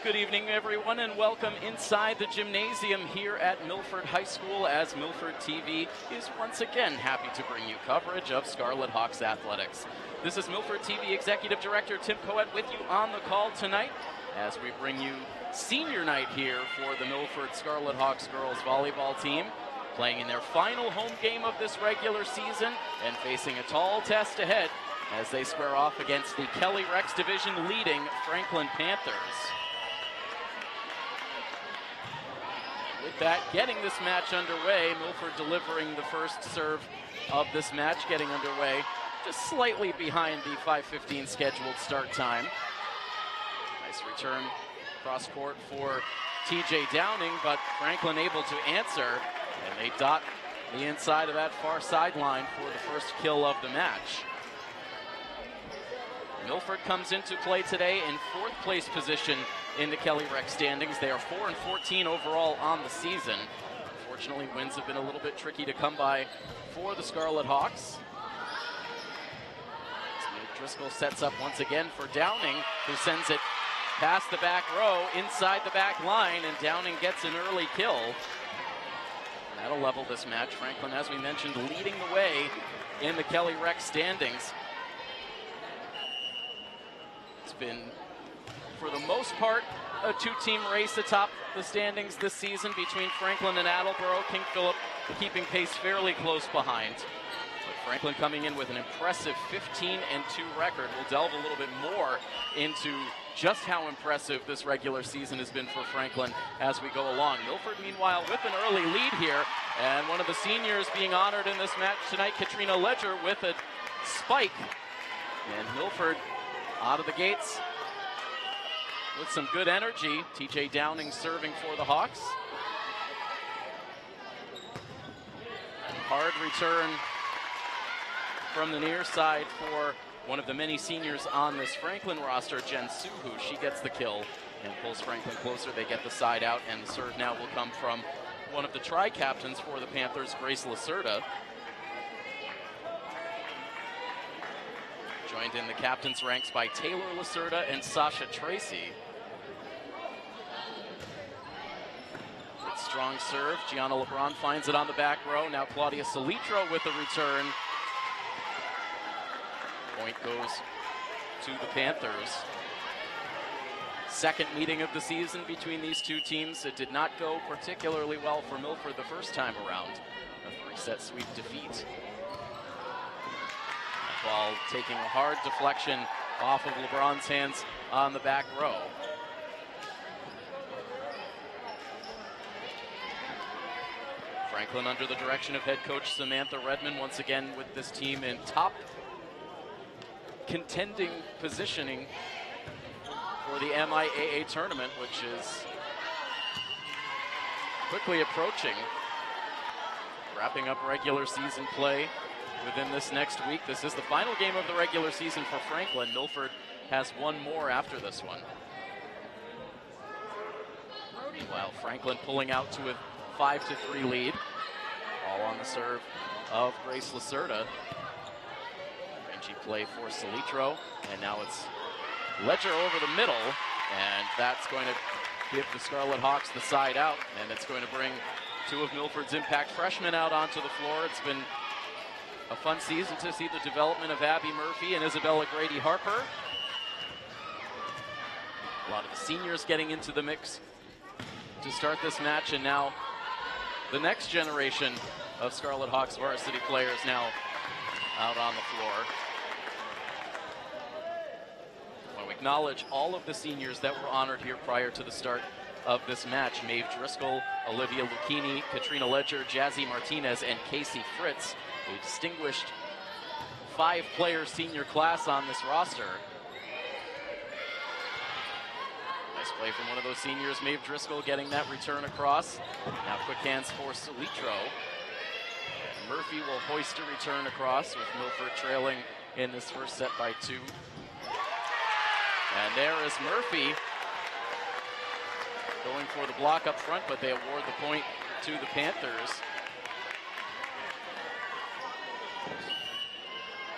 Good evening, everyone, and welcome inside the gymnasium here at Milford High School as Milford TV is once again happy to bring you coverage of Scarlet Hawks athletics. This is Milford TV Executive Director Tim Coet with you on the call tonight as we bring you senior night here for the Milford Scarlet Hawks girls volleyball team, playing in their final home game of this regular season and facing a tall test ahead as they square off against the Kelly Rex Division leading Franklin Panthers. With that, getting this match underway, Milford delivering the first serve of this match, getting underway just slightly behind the 5:15 scheduled start time. Nice return cross court for TJ Downing, but Franklin able to answer, and they dot the inside of that far sideline for the first kill of the match. Milford comes into play today in fourth place position in the Kelly Rex standings. They are 4-14 overall on the season. Unfortunately, wins have been a little bit tricky to come by for the Scarlet Hawks. Driscoll sets up once again for Downing, who sends it past the back row, inside the back line, and Downing gets an early kill. That'll level this match. Franklin, as we mentioned, leading the way in the Kelly Rex standings. It's been, for the most part, a two-team race atop the standings this season between Franklin and Attleboro. King Philip keeping pace fairly close behind. But Franklin coming in with an impressive 15-2 record. We'll delve a little bit more into just how impressive this regular season has been for Franklin as we go along. Milford, meanwhile, with an early lead here, and one of the seniors being honored in this match tonight, Katrina Ledger, with a spike. And Milford out of the gates with some good energy. TJ Downing serving for the Hawks. Hard return from the near side for one of the many seniors on this Franklin roster, Jen Suhu. She gets the kill and pulls Franklin closer. They get the side out, and the serve now will come from one of the tri-captains for the Panthers, Grace Lacerda. Joined in the captain's ranks by Taylor Lacerda and Sasha Tracy. Good strong serve. Gianna LeBron finds it on the back row. Now Claudia Salitro with the return. Point goes to the Panthers. Second meeting of the season between these two teams. It did not go particularly well for Milford the first time around. A three-set sweep defeat. Ball taking a hard deflection off of LeBron's hands on the back row. Franklin under the direction of head coach Samantha Redmond once again with this team in top contending positioning for the MIAA tournament, which is quickly approaching. Wrapping up regular season play within this next week. This is the final game of the regular season for Franklin. Milford has one more after this one. Meanwhile, Franklin pulling out to a 5-3 lead. All on the serve of Grace Lacerda. Rangy play for Salitro, and now it's Ledger over the middle, and that's going to give the Scarlet Hawks the side out, and it's going to bring two of Milford's impact freshmen out onto the floor. It's been a fun season to see the development of Abby Murphy and Isabella Grady Harper. A lot of the seniors getting into the mix to start this match, and now the next generation of Scarlet Hawks varsity players now out on the floor. I want to acknowledge all of the seniors that were honored here prior to the start of this match. Maeve Driscoll, Olivia Lucchini, Katrina Ledger, Jazzy Martinez, and Casey Fritz. A distinguished five-player senior class on this roster. Nice play from one of those seniors, Maeve Driscoll, getting that return across. Now quick hands for Salitro. Murphy will hoist a return across with Milford trailing in this first set by 2. And there is Murphy going for the block up front, but they award the point to the Panthers.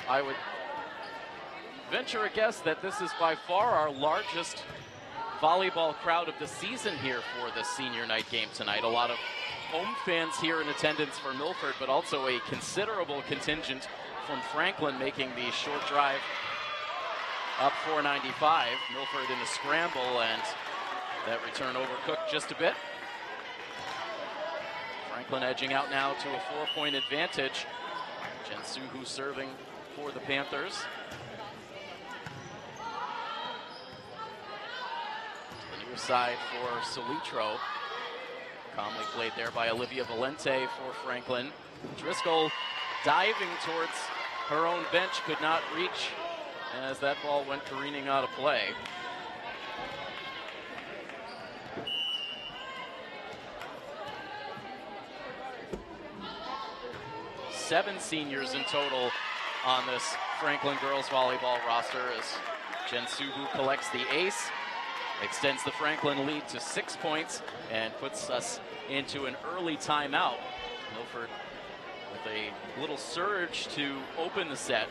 I would venture a guess that this is by far our largest volleyball crowd of the season here for the senior night game tonight. A lot of home fans here in attendance for Milford, but also a considerable contingent from Franklin making the short drive up 495. Milford in a scramble, and that return overcooked just a bit. Franklin edging out now to a 4-point advantage. Jensuhu serving for the Panthers. The near side for Solitro. Calmly played there by Olivia Valente for Franklin. Driscoll diving towards her own bench, could not reach as that ball went careening out of play. Seven seniors in total on this Franklin girls volleyball roster as Jensuhu collects the ace, extends the Franklin lead to 6 points, and puts us into an early timeout. Milford with a little surge to open the set,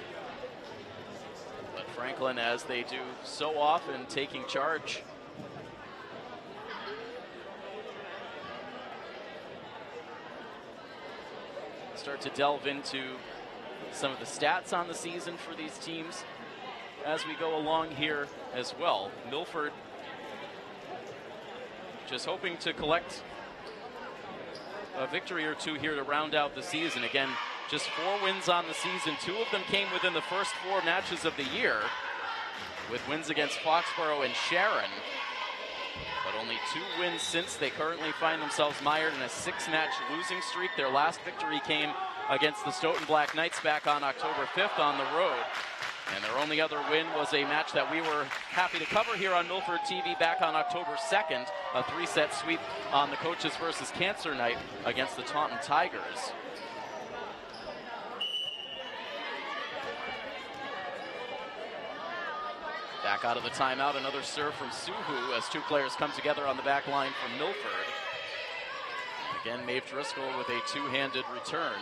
but Franklin, as they do so often, taking charge. Start to delve into some of the stats on the season for these teams as we go along here as well. Milford just hoping to collect a victory or two here to round out the season. Again, just 4 wins on the season. 2 of them came within the first 4 matches of the year, with wins against Foxborough and Sharon. But only 2 wins since. They currently find themselves mired in a 6-match losing streak. Their last victory came against the Stoughton Black Knights back on October 5th on the road. And their only other win was a match that we were happy to cover here on Milford TV back on October 2nd, a 3-set sweep on the Coaches versus Cancer night against the Taunton Tigers. Back out of the timeout, another serve from Suhu as 2 players come together on the back line from Milford. Again, Maeve Driscoll with a 2-handed return.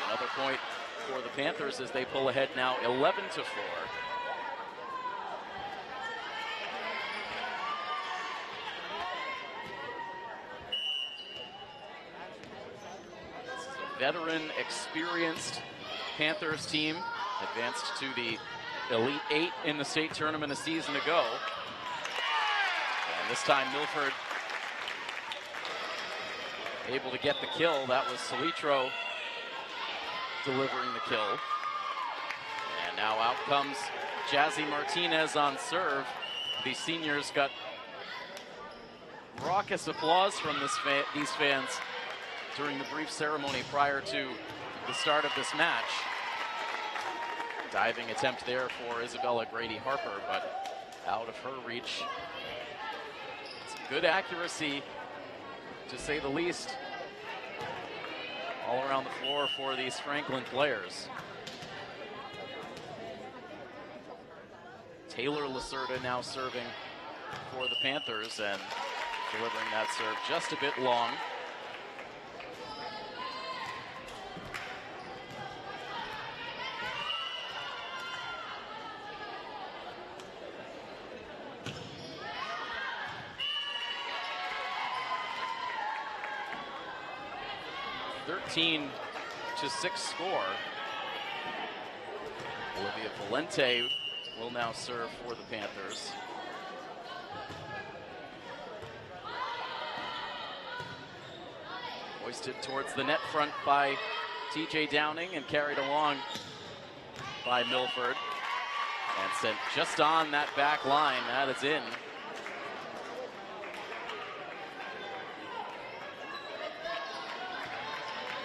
Another point for the Panthers as they pull ahead now 11-4. This is a veteran, experienced Panthers team, advanced to the Elite 8 in the state tournament a season ago. And this time Milford able to get the kill. That was Solitro delivering the kill. And now out comes Jazzy Martinez on serve. The seniors got raucous applause from these fans during the brief ceremony prior to the start of this match. Diving attempt there for Isabella Grady-Harper, but out of her reach. Some good accuracy, to say the least, all around the floor for these Franklin players. Taylor Lacerda now serving for the Panthers and delivering that serve just a bit long. To 6 score. Olivia Valente will now serve for the Panthers. Hoisted towards the net front by TJ Downing and carried along by Milford. And sent just on that back line. That is in.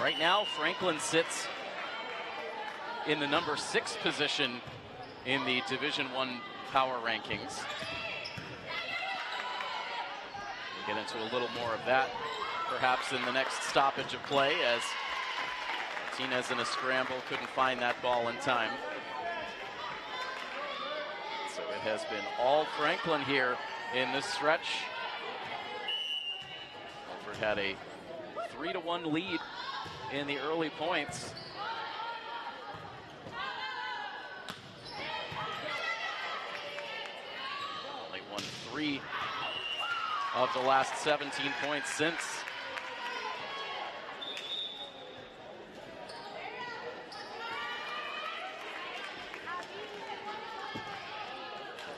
Right now, Franklin sits in the number 6 position in the Division I power rankings. We'll get into a little more of that perhaps in the next stoppage of play, as Martinez in a scramble couldn't find that ball in time. So it has been all Franklin here in this stretch. Milford had a 3-1 lead in the early points. of the last 17 points since.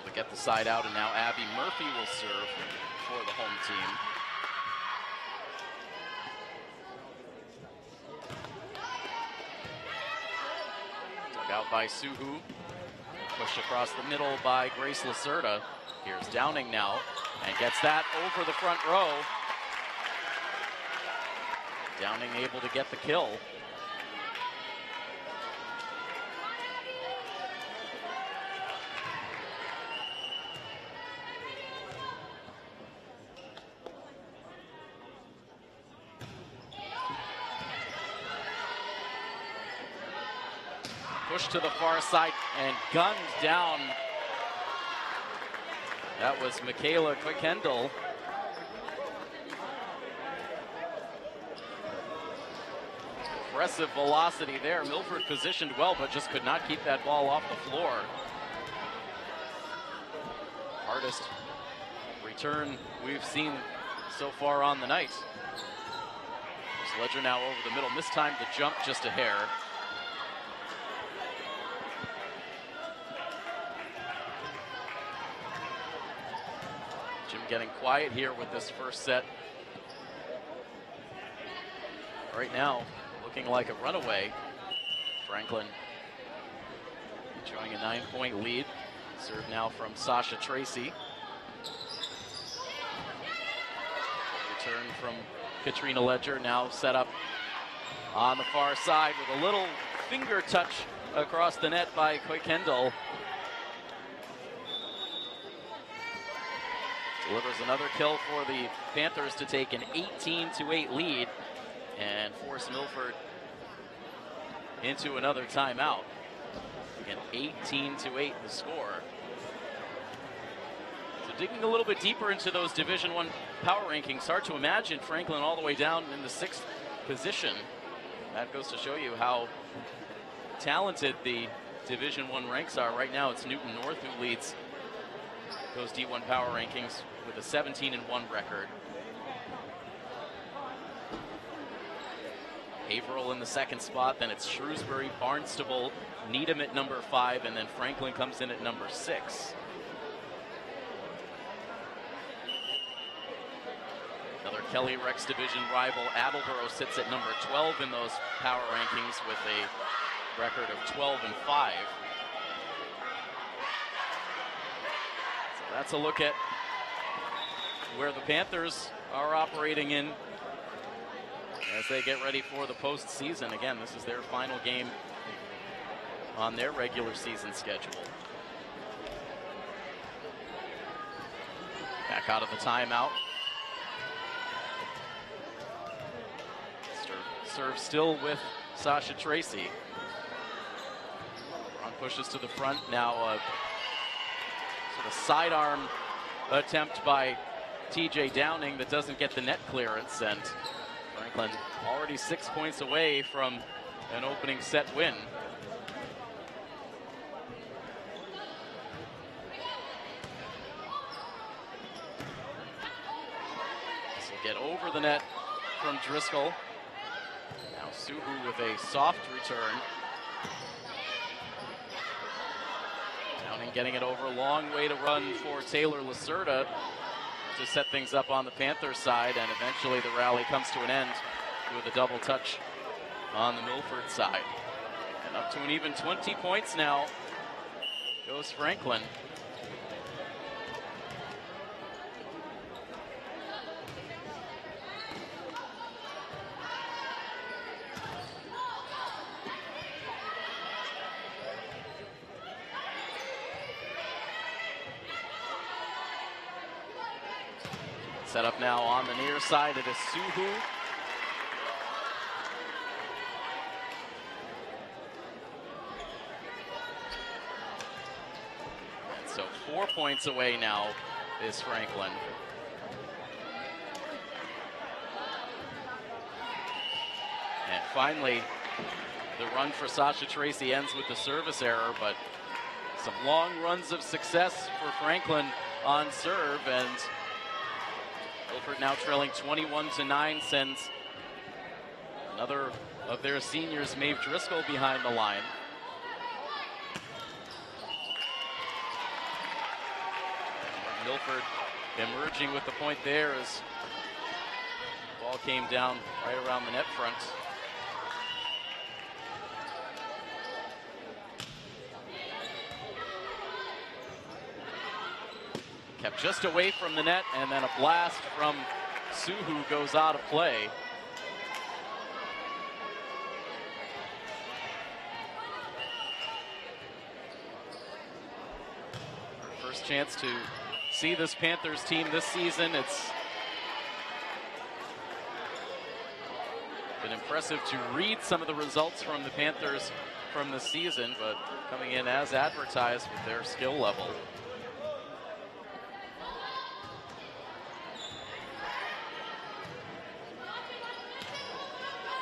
To get the side out, and now Abby Murphy will serve for the home team. Dug out by Suhu. Pushed across the middle by Grace Lacerda. Here's Downing now, and gets that over the front row. Downing able to get the kill. Pushed to the far side and gunned down. That was Michaela Quick-Kendall. Impressive velocity there. Milford positioned well, but just could not keep that ball off the floor. Hardest return we've seen so far on the night. Ledger now over the middle. Mistimed the jump just a hair. Jim getting quiet here with this first set. Right now, looking like a runaway. Franklin enjoying a 9-point lead. Serve now from Sasha Tracy. Return from Katrina Ledger, now set up on the far side with a little finger touch across the net by Quick-Kendall. Delivers another kill for the Panthers to take an 18-8 lead and force Milford into another timeout. Again, 18-8 the score. So digging a little bit deeper into those Division I power rankings, hard to imagine Franklin all the way down in the 6th position. That goes to show you how talented the Division I ranks are. Right now it's Newton North who leads those D1 power rankings with a 17-1 record. Haverhill in the 2nd spot, then it's Shrewsbury, Barnstable, Needham at number 5, and then Franklin comes in at number 6. Another Kelly Rex Division rival, Attleboro, sits at number 12 in those power rankings with a record of 12-5. So that's a look at where the Panthers are operating in as they get ready for the postseason. Again, this is their final game on their regular season schedule. Back out of the timeout. Serve still with Sasha Tracy. Ron pushes to the front. Now a sort of sidearm attempt by TJ Downing that doesn't get the net clearance, and Franklin already 6 points away from an opening set win. This will get over the net from Driscoll. Now Suhu with a soft return. Downing getting it over. Long way to run for Taylor Lacerda to set things up on the Panthers side, and eventually the rally comes to an end with a double touch on the Milford side. And up to an even 20 points now goes Franklin. Set up now on the near side. It is Suhu. And so 4 points away now is Franklin. And finally, the run for Sasha Tracy ends with the service error, but some long runs of success for Franklin on serve, and Milford now trailing 21-9 sends another of their seniors, Maeve Driscoll, behind the line. Milford emerging with the point there as the ball came down right around the net front. Kept just away from the net, and then a blast from Suhu goes out of play. First chance to see this Panthers team this season. It's been impressive to read some of the results from the Panthers from the season, but coming in as advertised with their skill level.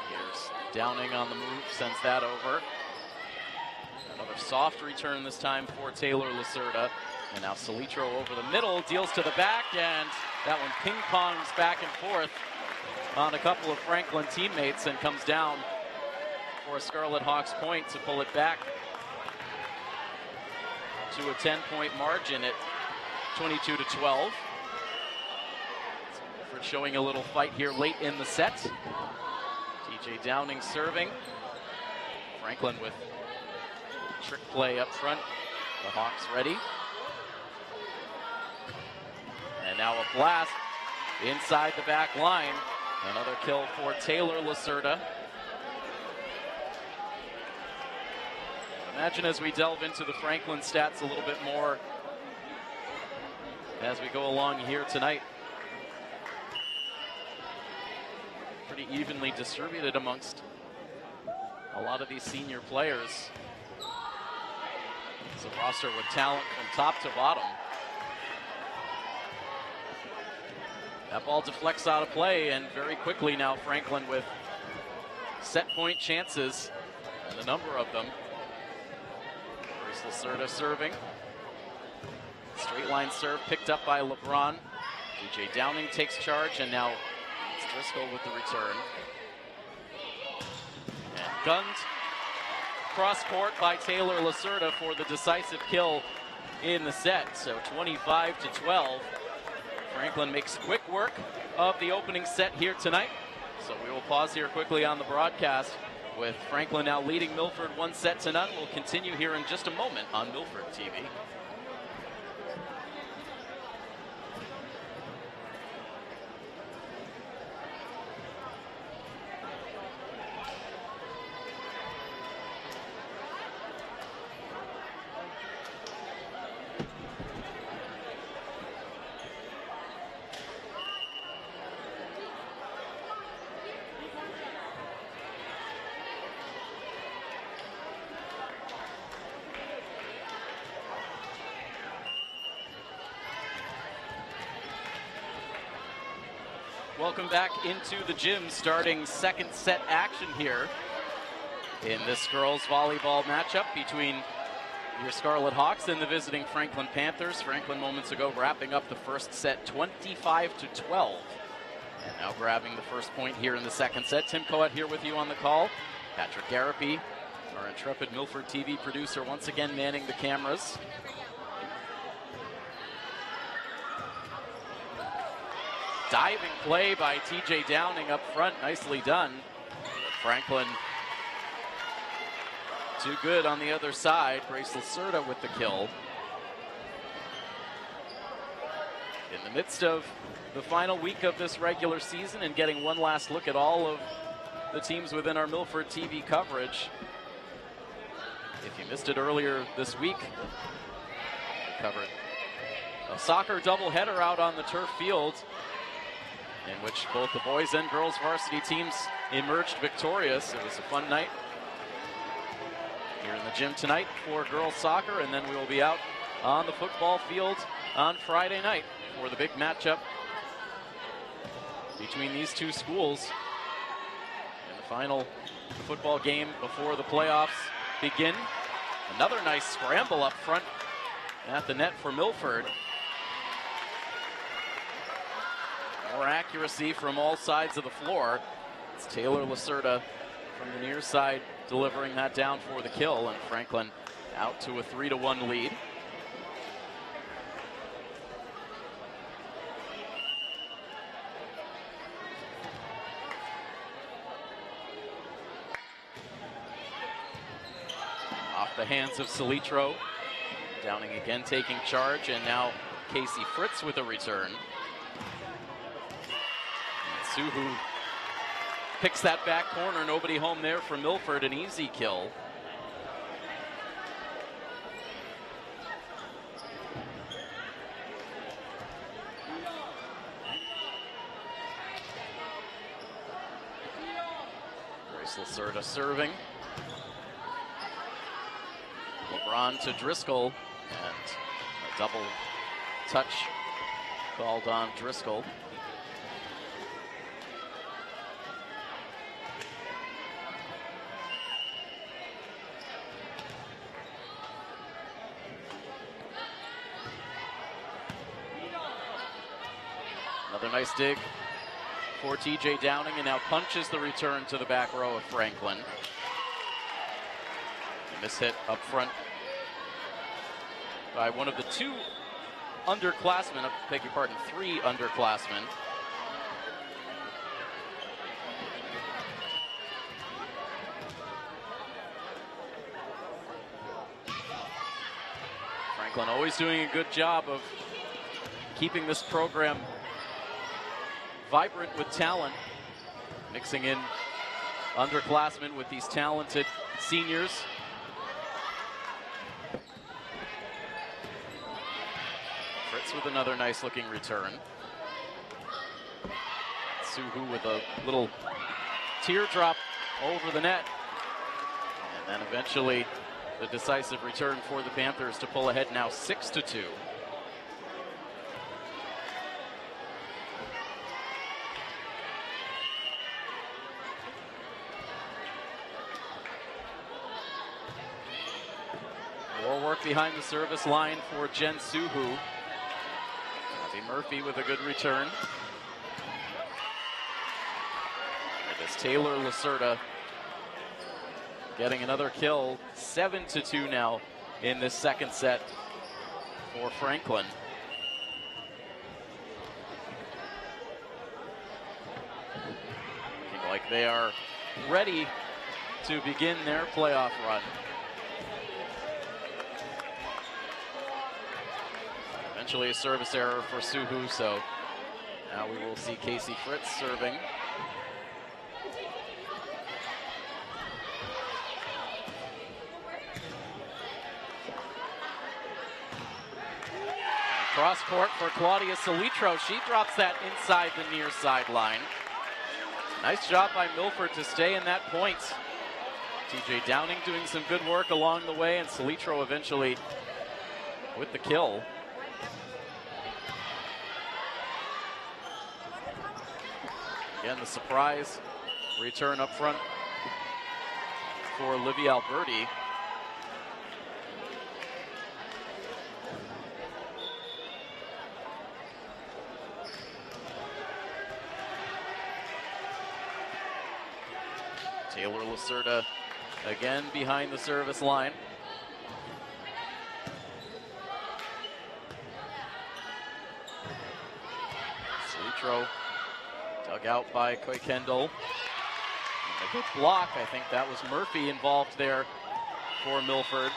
Here's Downing on the move, sends that over. Another soft return this time for Taylor Lacerda. And now Salitro over the middle, deals to the back, and that one ping-pongs back and forth on a couple of Franklin teammates and comes down for a Scarlet Hawks point to pull it back to a 10-point margin at 22-12. Milford showing a little fight here late in the set. TJ Downing serving. Franklin with trick play up front. The Hawks ready. And now a blast inside the back line. Another kill for Taylor Lacerda. Imagine as we delve into the Franklin stats a little bit more as we go along here tonight. Pretty evenly distributed amongst a lot of these senior players. It's a roster with talent from top to bottom. That ball deflects out of play, and very quickly now Franklin with set point chances, and a number of them. Grace Lacerda serving. Straight line serve picked up by LeBron. TJ Downing takes charge, and now it's Driscoll with the return. And gunned cross court by Taylor Lacerda for the decisive kill in the set. So 25-12. Franklin makes quick work of the opening set here tonight. So we will pause here quickly on the broadcast with Franklin now leading Milford 1-0. We'll continue here in just a moment on Milford TV. Welcome back into the gym, starting second set action here in this girls volleyball matchup between your Scarlet Hawks and the visiting Franklin Panthers. Franklin moments ago wrapping up the first set 25-12. And now grabbing the first point here in the second set. Tim Coet here with you on the call. Patrick Garapi, our intrepid Milford TV producer, once again manning the cameras. Diving play by TJ Downing up front, nicely done. Franklin too good on the other side. Grace Lacerda with the kill. In the midst of the final week of this regular season and getting one last look at all of the teams within our Milford TV coverage. If you missed it earlier this week, we covered a soccer doubleheader out on the turf field, in which both the boys and girls varsity teams emerged victorious. It was a fun night here in the gym tonight for girls soccer, and then we will be out on the football field on Friday night for the big matchup between these two schools in the final football game before the playoffs begin. Another nice scramble up front at the net for Milford. More accuracy from all sides of the floor. It's Taylor Lacerda from the near side delivering that down for the kill, and Franklin out to a 3-1 lead. Off the hands of Solitro. Downing again taking charge, and now Casey Fritz with a return. Suhu picks that back corner, nobody home there for Milford, an easy kill. Grace Lacerda serving. LeBron to Driscoll, and a double touch called on Driscoll. Another nice dig for TJ Downing, and now punches the return to the back row of Franklin. This hit up front by one of the two underclassmen, I beg your pardon, three underclassmen. Franklin always doing a good job of keeping this program vibrant with talent, mixing in underclassmen with these talented seniors. Fritz with another nice looking return. Suhu with a little teardrop over the net. And then eventually the decisive return for the Panthers to pull ahead now 6-2. More work behind the service line for Jen Suhu. Abby Murphy with a good return. It is Taylor Lacerda getting another kill. 7-2 now in this second set for Franklin. Looking like they are ready to begin their playoff run. Eventually a service error for Suhu, so now we will see Casey Fritz serving. Cross court for Claudia Solitro. She drops that inside the near sideline. Nice job by Milford to stay in that point. TJ Downing doing some good work along the way, and Solitro eventually with the kill. Again, the surprise return up front for Livy Alberti. Taylor Lacerda again behind the service line. Solitro dug out by Coy Kendall. And a good block. I think that was Murphy involved there for Milford.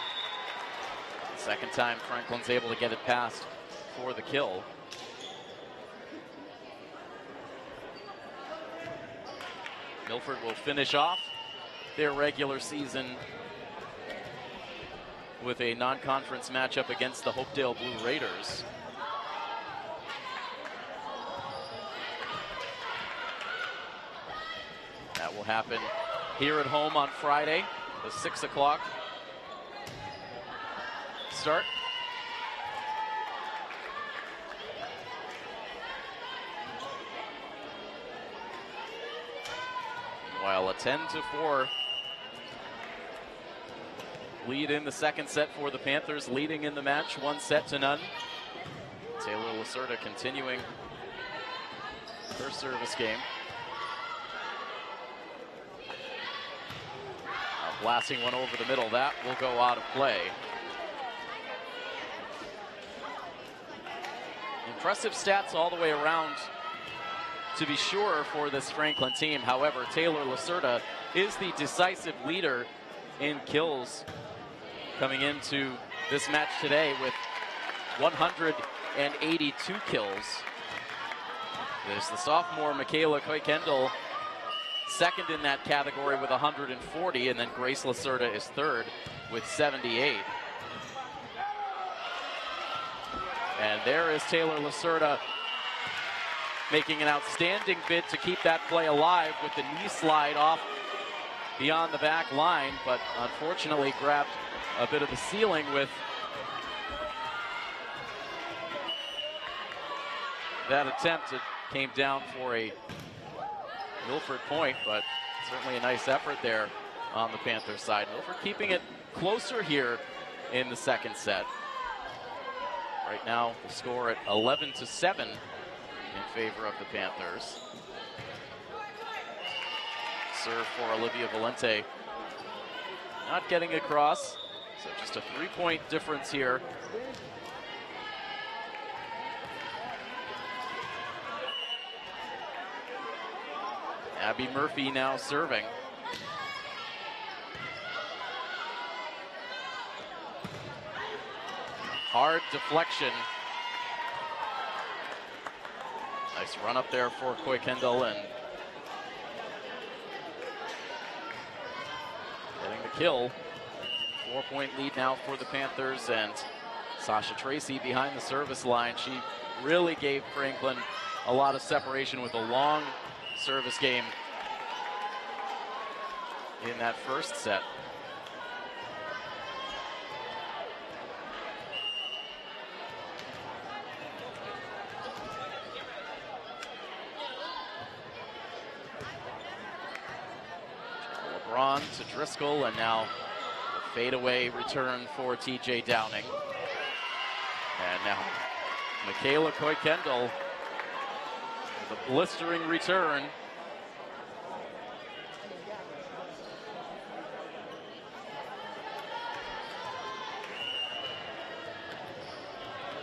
The second time Franklin's able to get it past for the kill. Milford will finish off their regular season with a non-conference matchup against the Hopedale Blue Raiders. That will happen here at home on Friday, the 6 o'clock start. While a 10-4 lead in the second set for the Panthers, leading in the match 1-0. Taylor Lacerda continuing their service game. Blasting one over the middle, that will go out of play. Impressive stats all the way around, to be sure, for this Franklin team. However, Taylor Lacerda is the decisive leader in kills coming into this match today with 182 kills. There's the sophomore Michaela Koikendall second in that category with 140, and then Grace Lacerda is third with 78. And there is Taylor Lacerda making an outstanding bid to keep that play alive with the knee slide off beyond the back line, but unfortunately grabbed a bit of the ceiling with that attempt. It came down for a Milford point, but certainly a nice effort there on the Panthers side. Milford keeping it closer here in the second set. Right now, the score at 11-7 in favor of the Panthers. Serve for Olivia Valente. Not getting across, so just a 3-point difference here. Abby Murphy now serving. Hard deflection. Nice run up there for Koikendall and getting the kill. 4-point lead now for the Panthers, and Sasha Tracy behind the service line. She really gave Franklin a lot of separation with a long service game in that first set. LeBron to Driscoll, and now a fadeaway return for TJ Downing. And now Michaela Koikendall with a blistering return.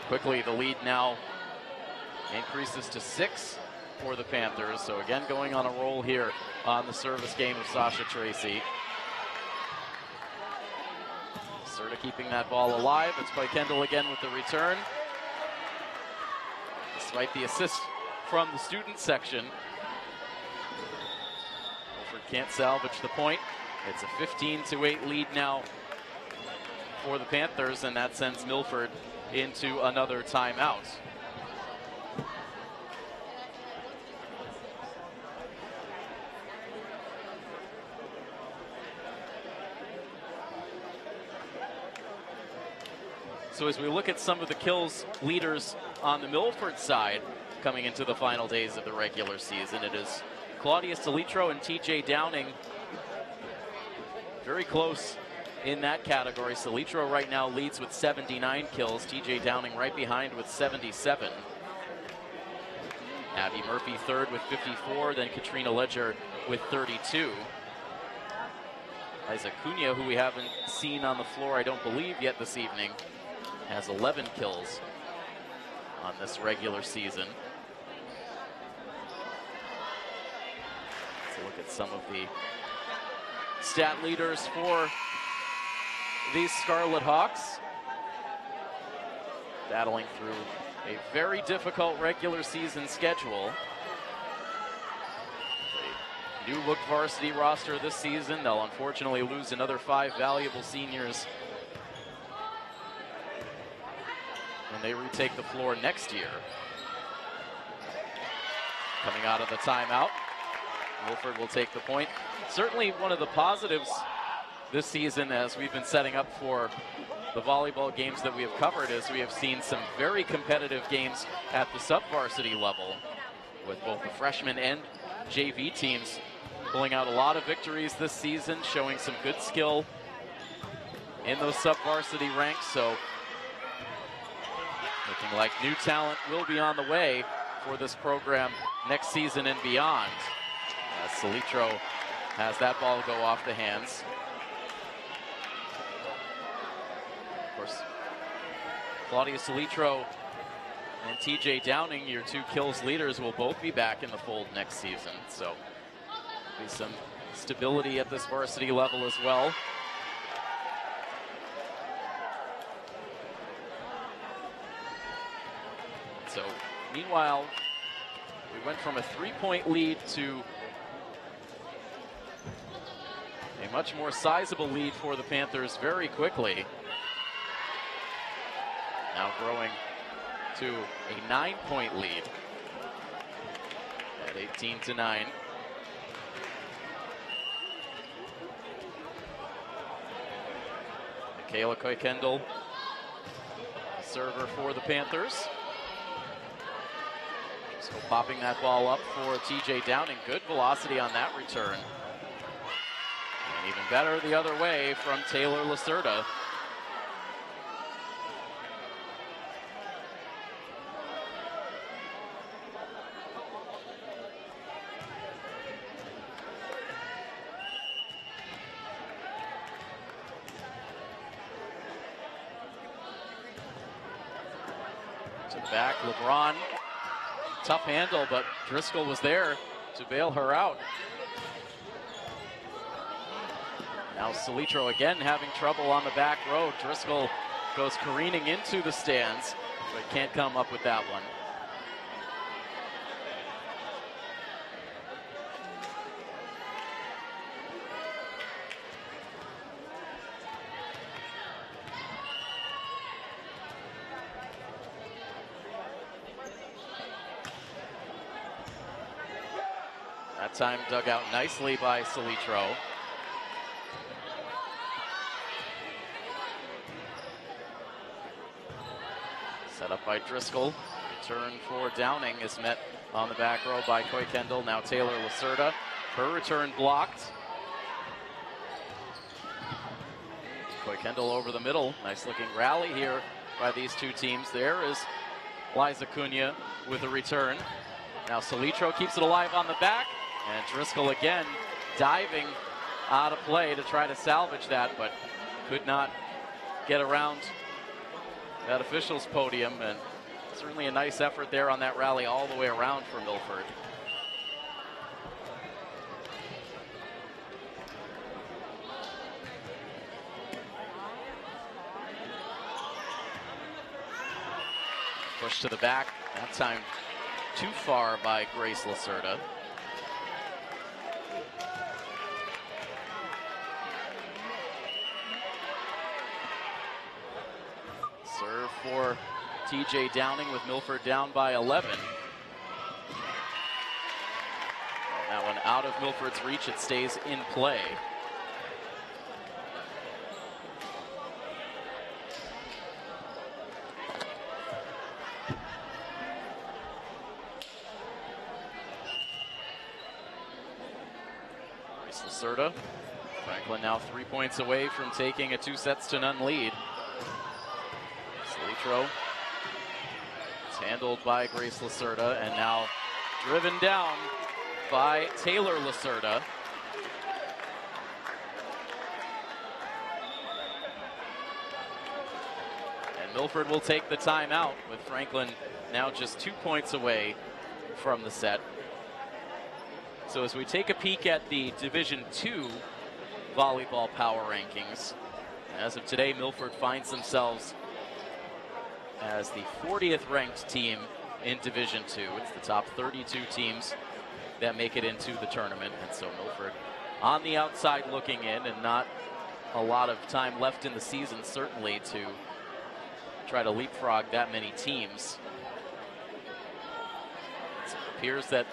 Quickly, the lead now increases to 6 for the Panthers. So again, going on a roll here on the service game of Sasha Tracy. Serta keeping that ball alive. It's Koikendall again with the return. Despite the assist from the student section, Milford can't salvage the point. It's a 15-8 lead now for the Panthers, and that sends Milford into another timeout. So as we look at some of the kills leaders on the Milford side coming into the final days of the regular season, it is Claudia Salitro and TJ Downing very close in that category. Salitro right now leads with 79 kills. TJ Downing right behind with 77. Abby Murphy third with 54, then Katrina Ledger with 32. Isaac Cunha, who we haven't seen on the floor, I don't believe, yet this evening, has 11 kills on this regular season. Let's look at some of the stat leaders for these Scarlet Hawks. Battling through a very difficult regular season schedule. A new look varsity roster this season. They'll unfortunately lose another 5 valuable seniors when they retake the floor next year. Coming out of the timeout, Milford will take the point. Certainly one of the positives this season, as we've been setting up for the volleyball games that we have covered, is we have seen some very competitive games at the sub-varsity level, with both the freshman and JV teams pulling out a lot of victories this season, showing some good skill in those sub-varsity ranks. So looking like new talent will be on the way for this program next season and beyond. Salitro has that ball go off the hands. Of course, Claudia Salitro and TJ Downing, your two kills leaders, will both be back in the fold next season. So be some stability at this varsity level as well. So meanwhile, we went from a 3-point lead to a much more sizable lead for the Panthers very quickly. Now growing to a 9-point lead at 18-9. Michaela Koikendall, server for the Panthers. So popping that ball up for TJ Downing. Good velocity on that return. And even better the other way from Taylor Lacerda. To the back, LeBron. Tough handle, but Driscoll was there to bail her out. Now Salitro again having trouble on the back row. Driscoll goes careening into the stands, but can't come up with that one. That time dug out nicely by Salitro. Set up by Driscoll. Return for Downing is met on the back row by Koikendall. Now Taylor Lacerda. Her return blocked. Koikendall over the middle. Nice looking rally here by these two teams. There is Liza Cunha with a return. Now Salitro keeps it alive on the back. And Driscoll again diving out of play to try to salvage that, but could not get around that official's podium. And certainly a nice effort there on that rally all the way around for Milford. Push to the back, that time too far by Grace Lacerda. Serve for TJ Downing with Milford down by 11. That one out of Milford's reach, it stays in play. Grace Lacerda. Franklin now 3 points away from taking a 2-0 lead. Salitro. It's handled by Grace Lacerda and now driven down by Taylor Lacerda. And Milford will take the timeout with Franklin now just 2 points away from the set. So as we take a peek at the Division II volleyball power rankings, as of today, Milford finds themselves as the 40th ranked team in Division II. It's the top 32 teams that make it into the tournament. And so Milford on the outside looking in, and not a lot of time left in the season, certainly, to try to leapfrog that many teams. It appears that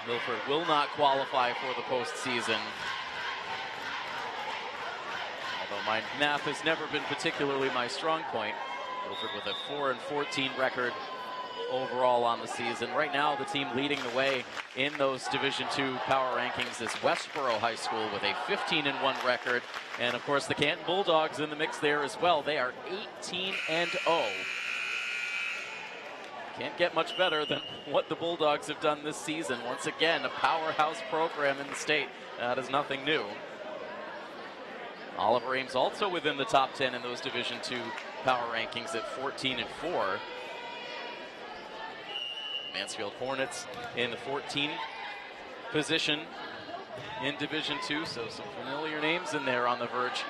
Milford will not qualify for the postseason. Although my math has never been particularly my strong point. Milford with a 4-14 record overall on the season. Right now, the team leading the way in those Division II power rankings is Westboro High School with a 15-1 record. And of course, the Canton Bulldogs in the mix there as well. They are 18-0. Can't get much better than what the Bulldogs have done this season. Once again, a powerhouse program in the state. That is nothing new. Oliver Ames also within the top 10 in those Division II power rankings at 14-4. Mansfield Hornets in the 14 position in Division II, so some familiar names in there on the verge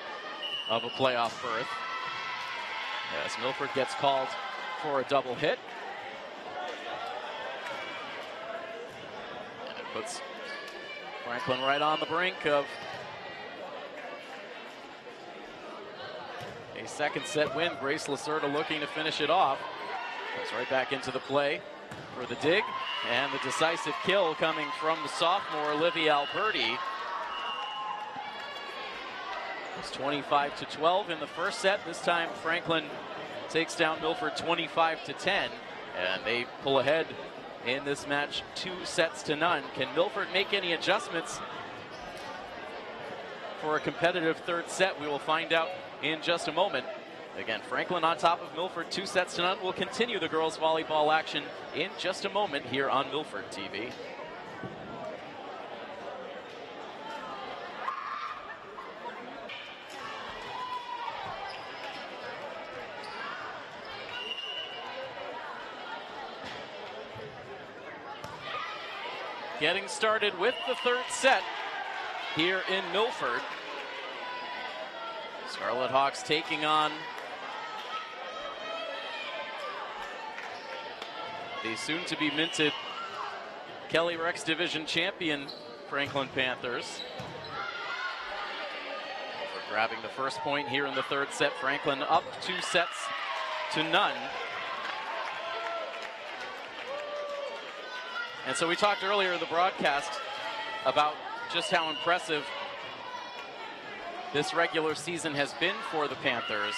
of a playoff berth. As Milford gets called for a double hit. And it puts Franklin right on the brink of a second set win. Grace Lacerda looking to finish it off. Goes right back into the play for the dig, and the decisive kill coming from the sophomore Olivia Alberti. It's 25-12 in the first set. This time Franklin takes down Milford 25-10, and they pull ahead in this match 2-0. Can Milford make any adjustments for a competitive third set? We will find out in just a moment. Again, Franklin on top of Milford 2-0. We'll continue the girls volleyball action in just a moment here on Milford TV. Getting started with the third set here in Milford. Scarlet Hawks taking on the soon-to-be minted Kelly Rex Division champion Franklin Panthers. For grabbing the first point here in the third set. Franklin up 2-0. And so we talked earlier in the broadcast about just how impressive this regular season has been for the Panthers.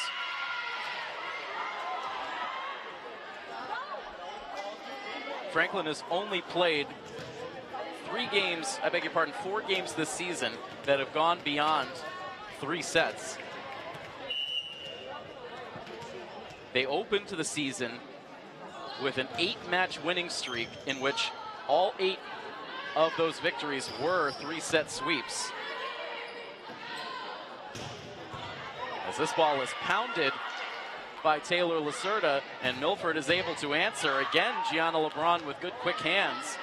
Franklin has only played 4 games this season that have gone beyond 3 sets. They opened the season with an 8-match winning streak in which all 8 of those victories were 3-set sweeps. As this ball is pounded by Taylor Lacerda, and Milford is able to answer. Again, Gianna LeBron with good quick hands.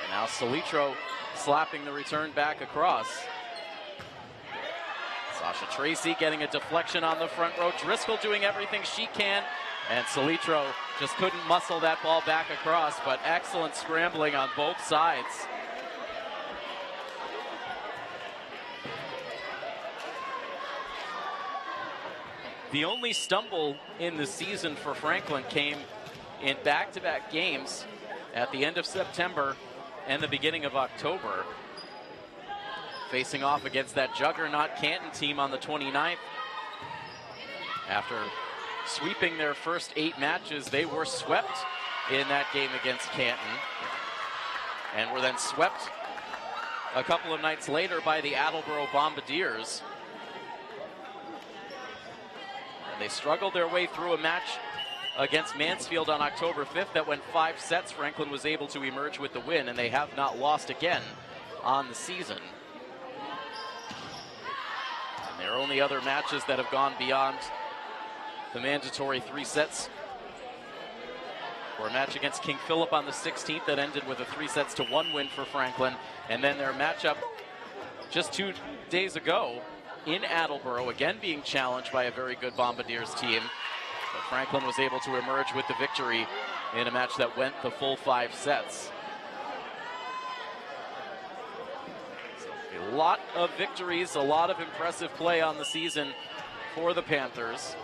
And now Salitro slapping the return back across. Sasha Tracy getting a deflection on the front row. Driscoll doing everything she can, and Salitro just couldn't muscle that ball back across, but excellent scrambling on both sides. The only stumble in the season for Franklin came in back-to-back games at the end of September and the beginning of October. Facing off against that juggernaut Canton team on the 29th. After sweeping their first 8 matches, they were swept in that game against Canton. And were then swept a couple of nights later by the Attleboro Bombardiers. They struggled their way through a match against Mansfield on October 5th that went 5 sets. Franklin was able to emerge with the win, and they have not lost again on the season. And their only other matches that have gone beyond the mandatory 3 sets were a match against King Philip on the 16th that ended with a 3-1 win for Franklin, and then their matchup just 2 days ago in Attleboro, again being challenged by a very good Bombardiers team. But Franklin was able to emerge with the victory in a match that went the full 5 sets. So a lot of victories, a lot of impressive play on the season for the Panthers.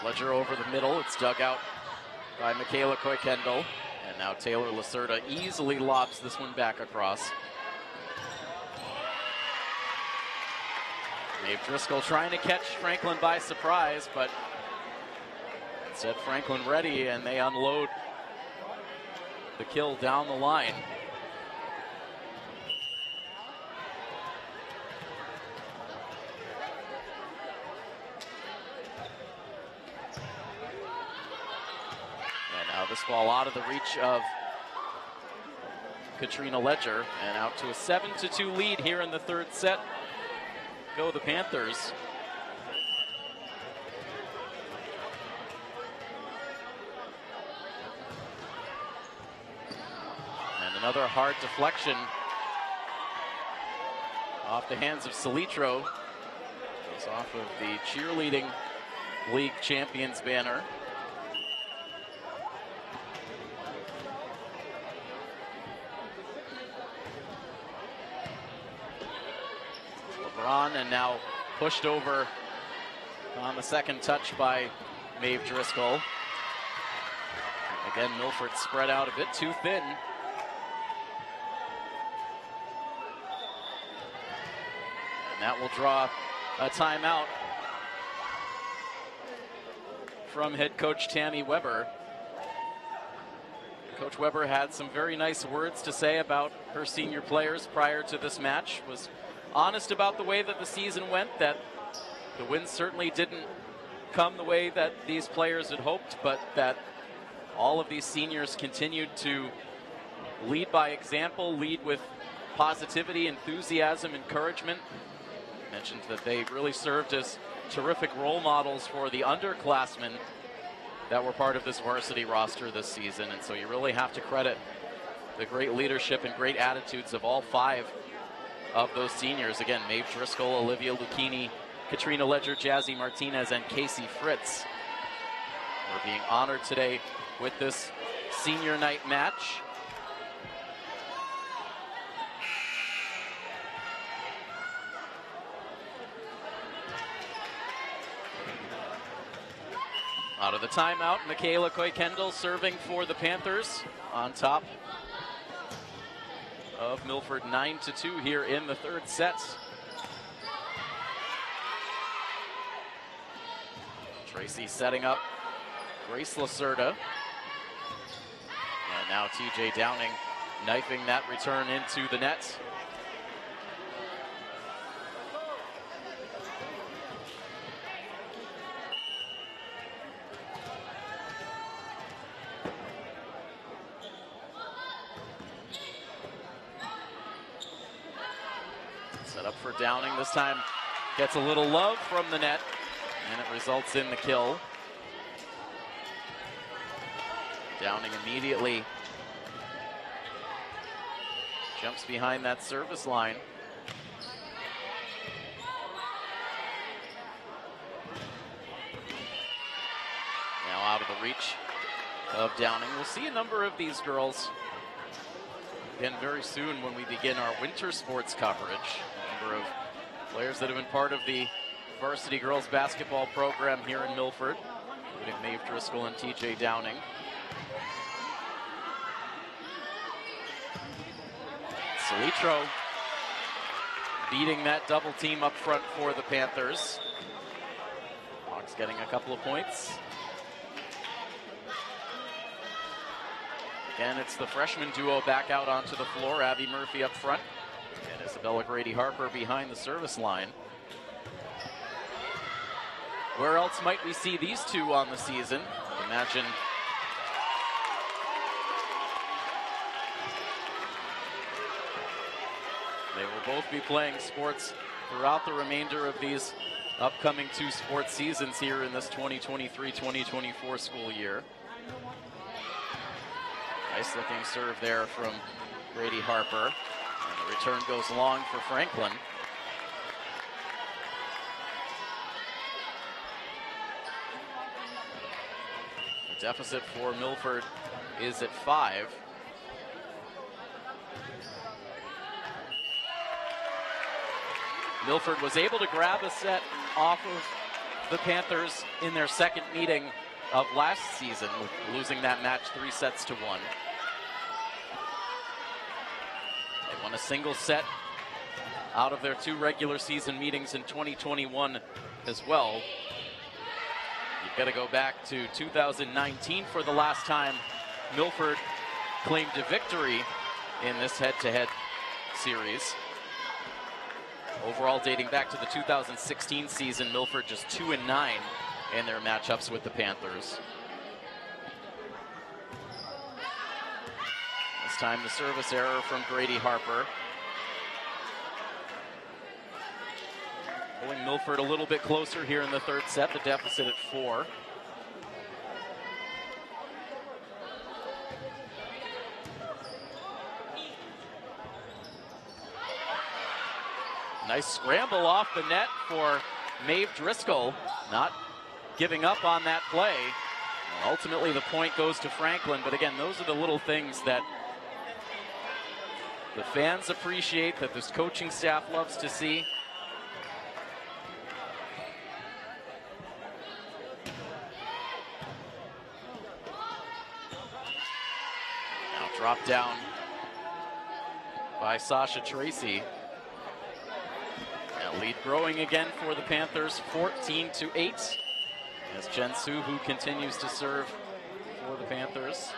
Sledger over the middle, it's dug out by Michaela Koikendall. And now Taylor Lacerda easily lobs this one back across. Maeve Driscoll trying to catch Franklin by surprise, but instead Franklin ready, and they unload the kill down the line. ball out of the reach of Katrina Ledger, and out to a 7-2 lead here in the third set. Go the Panthers. And another hard deflection off the hands of Salitro. Goes off of the cheerleading league champions banner. LeBron, and now pushed over on the second touch by Maeve Driscoll. Again, Milford spread out a bit too thin. And that will draw a timeout from head coach Tammy Weber. Coach Weber had some very nice words to say about her senior players prior to this match, was honest about the way that the season went, that the wins certainly didn't come the way that these players had hoped, but that all of these seniors continued to lead by example, lead with positivity, enthusiasm, encouragement. Mentioned that they really served as terrific role models for the underclassmen that were part of this varsity roster this season, and so you really have to credit the great leadership and great attitudes of all 5 of those seniors. Again, Maeve Driscoll, Olivia Lucchini, Katrina Ledger, Jazzy Martinez, and Casey Fritz. We're being honored today with this senior night match. Out of the timeout, Michaela Coy-Kendall serving for the Panthers on top of Milford 9-2 here in the third set. Tracy setting up Grace Lacerda. And now TJ Downing knifing that return into the net. Set up for Downing, this time gets a little love from the net, and it results in the kill. Downing immediately jumps behind that service line. Now out of the reach of Downing. We'll see a number of these girls again very soon when we begin our winter sports coverage. A number of players that have been part of the varsity girls basketball program here in Milford, including Maeve Driscoll and TJ Downing. Salitro beating that double team up front for the Panthers. Hawks getting a couple of points. Again, it's the freshman duo back out onto the floor. Abby Murphy up front and Isabella Grady-Harper behind the service line. Where else might we see these two on the season? I'd imagine they will both be playing sports throughout the remainder of these upcoming 2 sports seasons here in this 2023-2024 school year. Nice looking serve there from Grady-Harper. And the return goes long for Franklin. The deficit for Milford is at 5. Milford was able to grab a set off of the Panthers in their second meeting of last season, losing that match 3-1. They won a single set out of their 2 regular season meetings in 2021 as well. You've got to go back to 2019 for the last time Milford claimed a victory in this head-to-head series. Overall, dating back to the 2016 season, Milford just 2-9 in their matchups with the Panthers. time. The service error from Grady Harper. Pulling Milford a little bit closer here in the third set, the deficit at 4. Nice scramble off the net for Maeve Driscoll, not giving up on that play. Ultimately, the point goes to Franklin, but again, those are the little things that the fans appreciate, that this coaching staff loves to see. Now dropped down by Sasha Tracy. Now lead growing again for the Panthers, 14-8. As Jen Suhu continues to serve for the Panthers.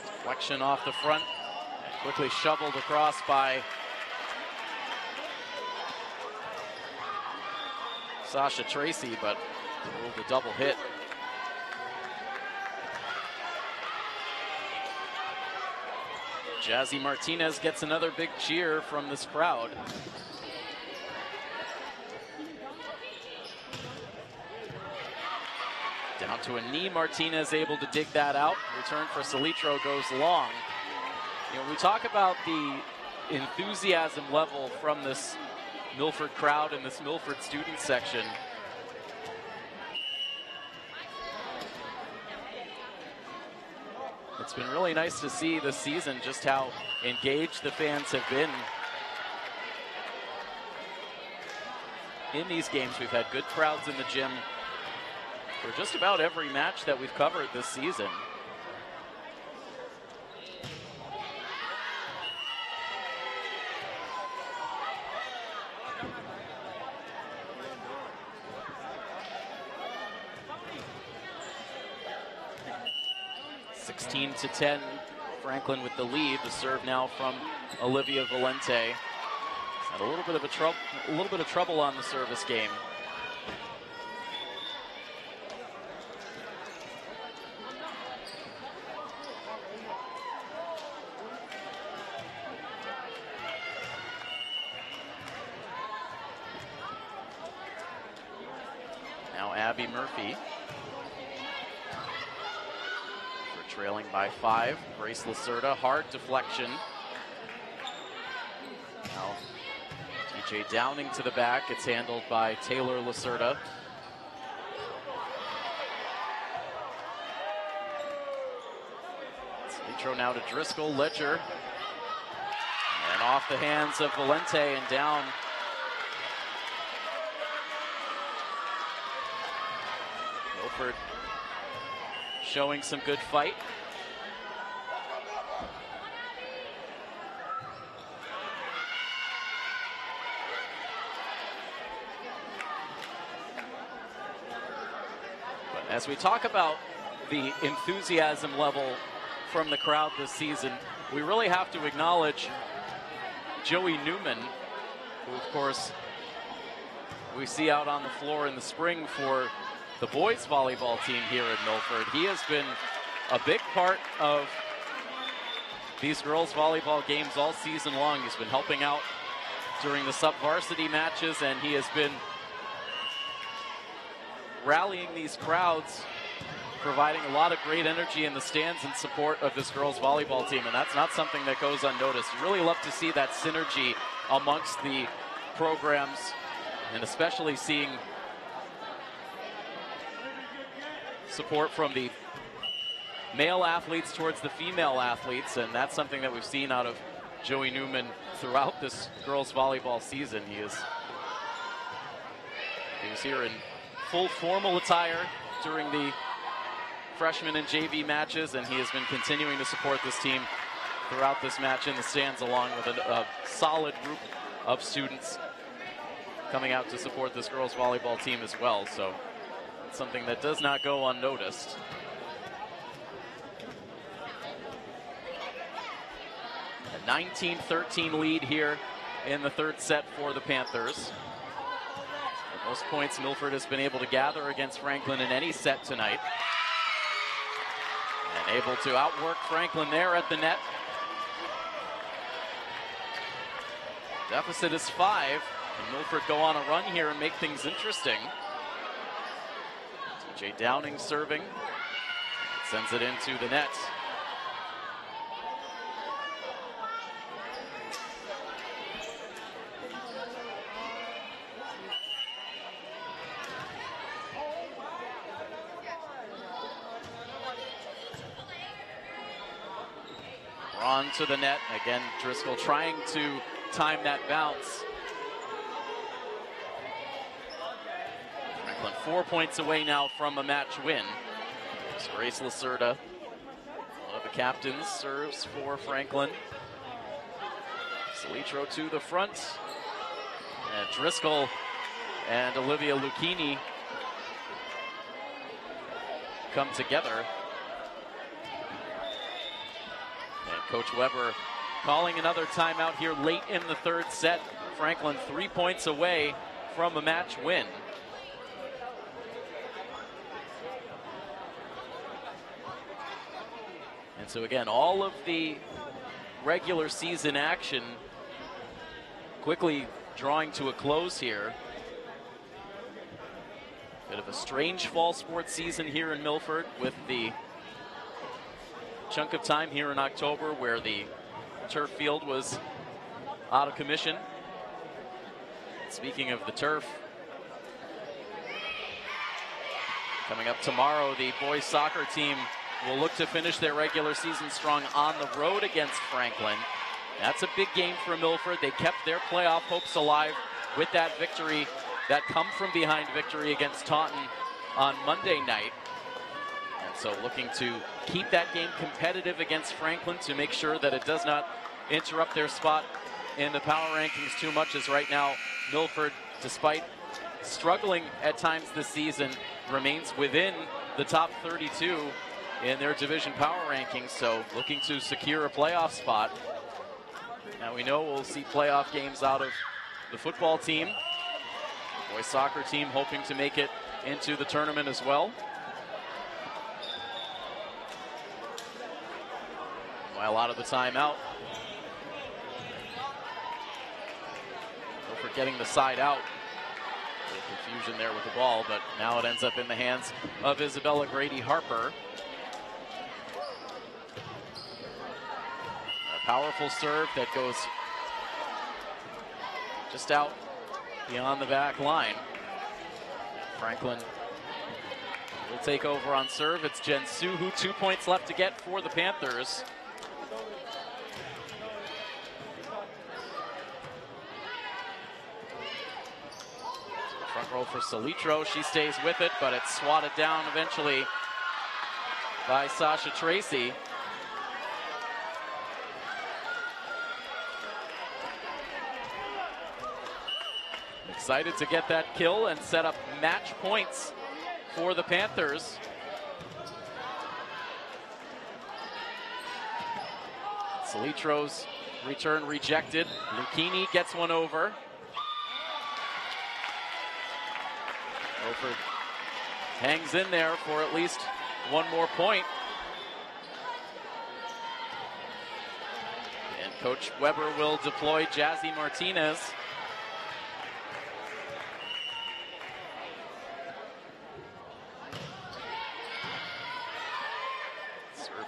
Deflection off the front, and quickly shoveled across by Sasha Tracy, but ruled a double hit. Jazzy Martinez gets another big cheer from this crowd. Down to a knee, Martinez able to dig that out. Return for Salitro goes long. You know, we talk about the enthusiasm level from this Milford crowd and this Milford student section. It's been really nice to see this season just how engaged the fans have been in these games. We've had good crowds in the gym for just about every match that we've covered this season. To 10, Franklin with the lead. The serve now from Olivia Valente. Had a little bit of trouble on the service game. Now Abby Murphy. Trailing by 5, Grace Lacerda, hard deflection. Now TJ Downing to the back, it's handled by Taylor Lacerda. Salitro now to Driscoll, Ledger. And off the hands of Valente and down. Milford showing some good fight. But as we talk about the enthusiasm level from the crowd this season, we really have to acknowledge Joey Newman, who of course we see out on the floor in the spring for the boys volleyball team here at Milford. He has been a big part of these girls volleyball games all season long. He's been helping out during the sub-varsity matches, and he has been rallying these crowds, providing a lot of great energy in the stands in support of this girls volleyball team, and that's not something that goes unnoticed. You really love to see that synergy amongst the programs, and especially seeing support from the male athletes towards the female athletes, and that's something that we've seen out of Joey Newman throughout this girls volleyball season. He was here in full formal attire during the freshman and JV matches, and he has been continuing to support this team throughout this match in the stands, along with a solid group of students coming out to support this girls volleyball team as well. So something that does not go unnoticed. A 19-13 lead here in the third set for the Panthers. Most points Milford has been able to gather against Franklin in any set tonight. And able to outwork Franklin there at the net. Deficit is 5. And Milford go on a run here and make things interesting. TJ Downing serving. Sends it into the net. On to the net. Again, Driscoll trying to time that bounce. Franklin 4 points away now from a match win. So Grace Lacerda, one of the captains, serves for Franklin. Solitro to the front. And Driscoll and Olivia Lucchini come together. And Coach Weber calling another timeout here late in the third set. Franklin 3 points away from a match win. And so again, all of the regular season action quickly drawing to a close here. Bit of a strange fall sports season here in Milford with the chunk of time here in October where the turf field was out of commission. Speaking of the turf, coming up tomorrow, the boys soccer team will look to finish their regular season strong on the road against Franklin. That's a big game for Milford. They kept their playoff hopes alive with that victory, that come from behind victory against Taunton on Monday night. And so looking to keep that game competitive against Franklin to make sure that it does not interrupt their spot in the power rankings too much, as right now Milford, despite struggling at times this season, remains within the top 32 in their division power rankings, so looking to secure a playoff spot. Now we know we'll see playoff games out of the football team. Boys soccer team hoping to make it into the tournament as well. While out of the timeout, Milford getting the side out. A little confusion there with the ball, but now it ends up in the hands of Isabella Grady Harper. Powerful serve that goes just out beyond the back line. Franklin will take over on serve. It's Jen Suhu, 2 points left to get for the Panthers. Front row for Solitro. She stays with it, but it's swatted down eventually by Sasha Tracy. Excited to get that kill and set up match points for the Panthers. Solitro's return rejected. Lucchini gets one over. Milford hangs in there for at least one more point. And Coach Weber will deploy Jazzy Martinez.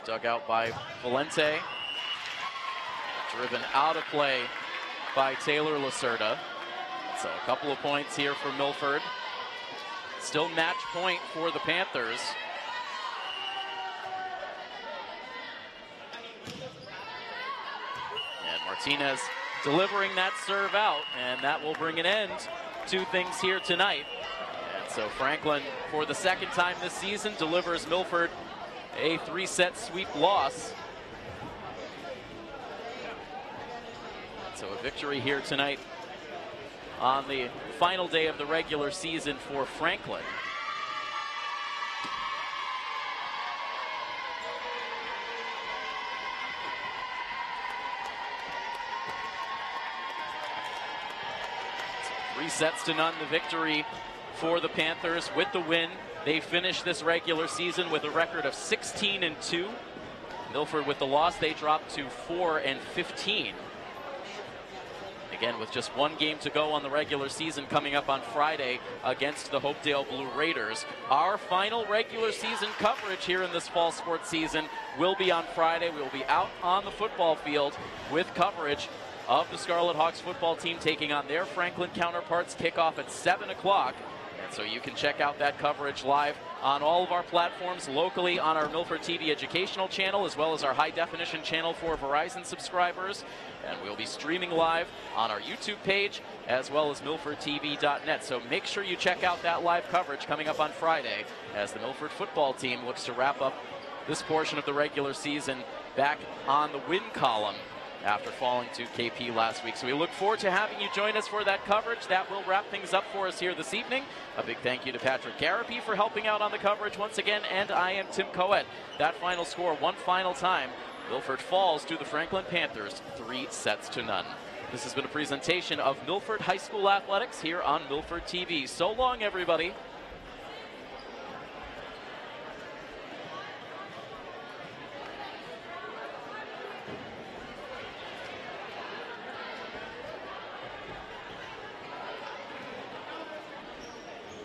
Dug out by Valente. Driven out of play by Taylor Lacerda. So a couple of points here for Milford. Still match point for the Panthers. And Martinez delivering that serve out, and that will bring an end to things here tonight. And so Franklin, for the second time this season, delivers Milford a 3-set sweep loss. So a victory here tonight on the final day of the regular season for Franklin. So 3-0 the victory for the Panthers. With the win, they finish this regular season with a record of 16-2. Milford with the loss, they dropped to 4-15. Again, with just one game to go on the regular season coming up on Friday against the Hopedale Blue Raiders. Our final regular season coverage here in this fall sports season will be on Friday. We will be out on the football field with coverage of the Scarlet Hawks football team taking on their Franklin counterparts. Kickoff at 7 o'clock. And so you can check out that coverage live on all of our platforms, locally on our Milford TV educational channel, as well as our high-definition channel for Verizon subscribers. And we'll be streaming live on our YouTube page, as well as milfordtv.net. So make sure you check out that live coverage coming up on Friday as the Milford football team looks to wrap up this portion of the regular season back on the win column after falling to KP last week. So we look forward to having you join us for that coverage. That will wrap things up for us here this evening. A big thank you to Patrick Garapi for helping out on the coverage once again, and I am Tim Coet. That final score, one final time, Milford falls to the Franklin Panthers 3-0. This has been a presentation of Milford High School Athletics here on Milford TV. So long, everybody.